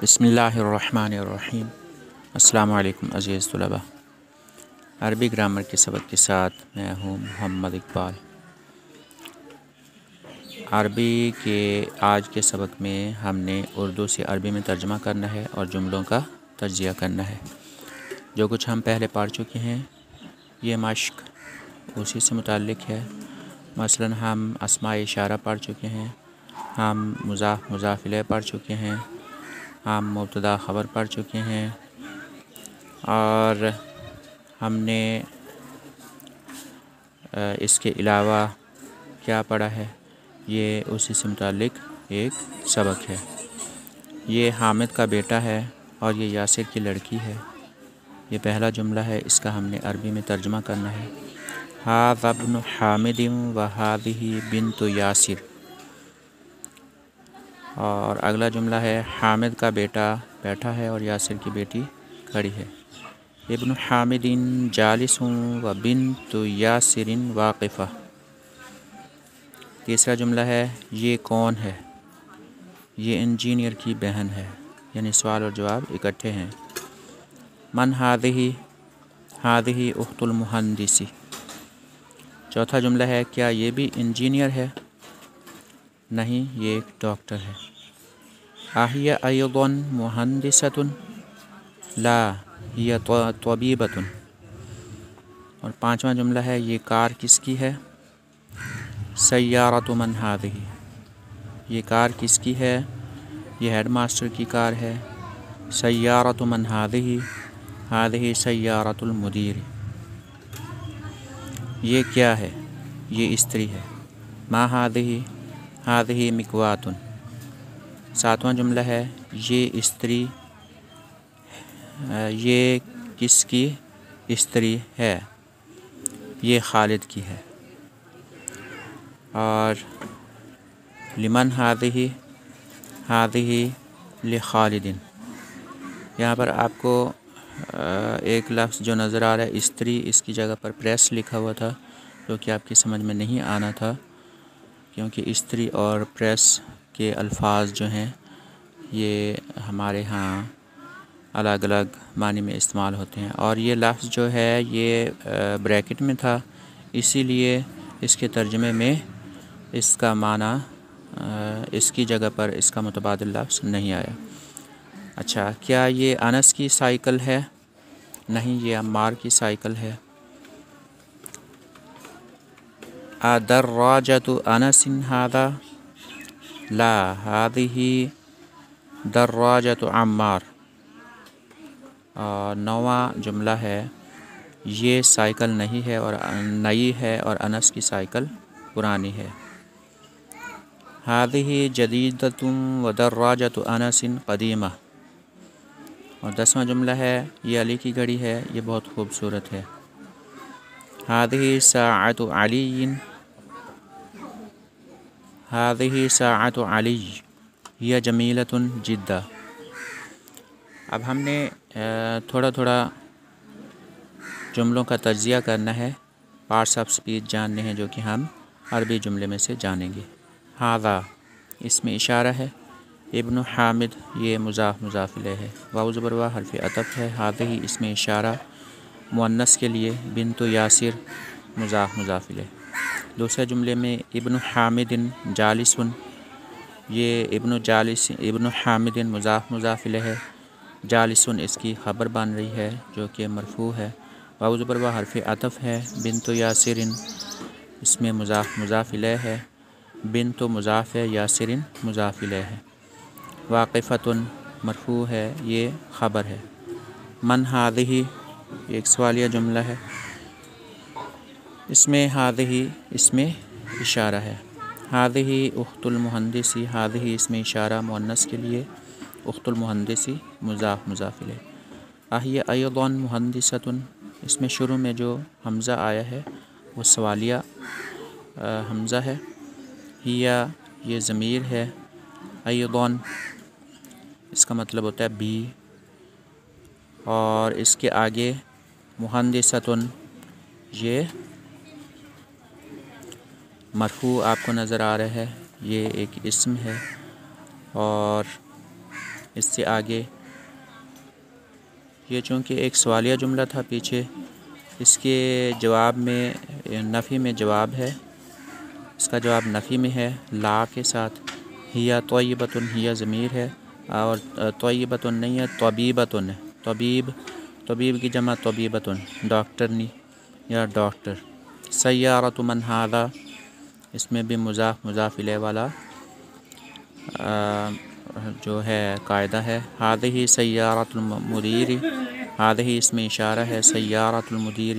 बिस्मिल्लाहिर्रहमानिर्रहीम। अस्सलाम वालेकुम अज़ीज़ तलबा। अरबी ग्रामर के सबक के साथ मैं हूँ मोहम्मद इकबाल। अरबी के आज के सबक में हमने उर्दू से अरबी में तर्जुमा करना है और जुमलों का तज्ज़िया करना है। जो कुछ हम पहले पढ़ चुके हैं ये मश्क उसी से मुताल्लिक़ है। मसलन हम अस्माए इशारा पढ़ चुके हैं, हम मुज़ाफ़ मुज़ाफ़ इलैह पढ़ चुके हैं, हम मुब्तदा ख़बर पढ़ चुके हैं और हमने इसके अलावा क्या पढ़ा है, ये उसी से मुताल्लिक़ एक सबक है। ये हामिद का बेटा है और ये यासिर की लड़की है। ये पहला जुमला है, इसका हमने अरबी में तर्जुमा करना है। हाज़ा इब्नु हामिदिन व हाज़िही बिन्तु यासिर। और अगला जुमला है, हामिद का बेटा बैठा है और यासिर की बेटी खड़ी है। इब्नु हामिदिन जालिसुन व बिन्तु यासिरिन वाक़िफ़ा। तीसरा जुमला है, ये कौन है, ये इंजीनियर की बहन है, यानी सवाल और जवाब इकट्ठे हैं। मन हाज़िही, हाज़िही उख्तुल मुहंदिसी। चौथा जुमला है, क्या ये भी इंजीनियर है, नहीं ये एक डॉक्टर है। आहिया अय्यदन मुहंदिसतुन, ला हिया तबीबतुन। और पांचवा जुमला है, ये कार किसकी है, सय्यारतु मन हाज़िही। ये कार किसकी है, ये हेडमास्टर की कार है। सय्यारतु मन हाज़िही, हाज़िही सय्यारतुल मुदीर। ये क्या है, ये स्त्री है। मा हाज़िही, हाज़िही मिकवातुन। सातवां जुमला है, ये स्त्री, ये किसकी स्त्री है, ये खालिद की है। और लिमन हाज़िही, हाज़िही लि खालिदिन। यहाँ पर आपको एक लफ्ज़ जो नज़र आ रहा है स्त्री, इसकी जगह पर प्रेस लिखा हुआ था, जो कि आपकी समझ में नहीं आना था, क्योंकि स्त्री और प्रेस के अल्फाज जो हैं ये हमारे यहाँ अलग अलग मानी में इस्तेमाल होते हैं। और ये लफ्ज़ जो है ये ब्रैकेट में था, इसीलिए इसके तर्जुमे में इसका माना इसकी जगह पर इसका मुतबादिल लफ्ज़ नहीं आया। अच्छा, क्या ये अनस की साइकिल है, नहीं ये अम्मार की साइकिल है। अदर्राजतु अनसिन हादा, ला हादिही दर्राजतु अम्मार। और नौवां जुमला है, ये साइकिल नहीं है और नई है और अनस की साइकिल पुरानी है। हादिही जदीदतुन व दर्राजतु अनसिन कदीमा। और 10वां जुमला है, ये अली की घड़ी है, ये बहुत खूबसूरत है। हादिही साअतु अलीयिन, हादिही साअतु अली हिया जमीलतुन जिद्दा। अब हमने थोड़ा थोड़ा जुमलों का तज्ज़िया करना है, पार्ट्स ऑफ स्पीच जानने हैं, जो कि हम अरबी जुमले में से जानेंगे। हाज़ा इसमें इशारा है, इब्नु हामिद ये मुज़ाफ़ मुज़ाफ़ इलैह है, वाव ज़बर वा हर्फ़ अतफ़ है। हाज़िही इसमें इशारा मुअन्नस के लिए, बिन्तु यासिर मुज़ाफ़ मुज़ाफ़ इलैह। दूसरे जुमले में इब्नु हामिदिन जालिसुन, ये इब्नु हामिदिन मुज़ाफ़ मुज़ाफ़ इलैह है। जालिसुन इसकी ख़बर बन रही है, जो कि मरफ़ू है, वाव ज़बर वा हर्फ़ अतफ़ है। बिन्तु यासिरिन इसमें मुज़ाफ़ मुज़ाफ़ इलैह है, बिन्तु मुज़ाफ़ है, यासिरिन मुज़ाफ़ इलैह है। वाक़िफ़तुन मरफ़ू है, ये ख़बर है। मन हाज़िही एक सवालिया जुमला है, इसमें हाज़िही इसमें इशारा है। हाज़िही उख्तुल मुहंदिसी, हाज़िही इसमें इशारा मुअन्नस के लिए, उख्तुल मुहंदिसी मुज़ाफ़ मुज़ाफ़ इलैह। अहिया अय्यदन मुहंदिसतुन, इसमें शुरू में जो हमज़ा आया है वो सवालिया हमज़ा है। हिया ये ज़मीर है, अय्यदन इसका मतलब होता है भी, और इसके आगे मुहंदिसतुन ये मरफ़ू आपको नज़र आ रहा है, ये एक इस्म है। और اس سے آگے یہ چونکہ ایک سوالیہ جملہ تھا پیچھے، اس کے جواب میں نفی میں جواب ہے، اس کا جواب نفی میں ہے لا کے ساتھ۔ ہیا طیبۃ، ہیا ضمیر ہے اور طیبۃ نہیں ہے، طبیبۃ ہے۔ طبیب کی جمع طبیبۃ، ڈاکٹرنی یا ڈاکٹر۔ سیارۃ من ھذا، اس میں بھی مضاف الیہ والا جو ہے قاعدہ ہے۔ ھذہ سیارۃ المدیر، ھذہ اس میں اشارہ ہے، سیارۃ المدیر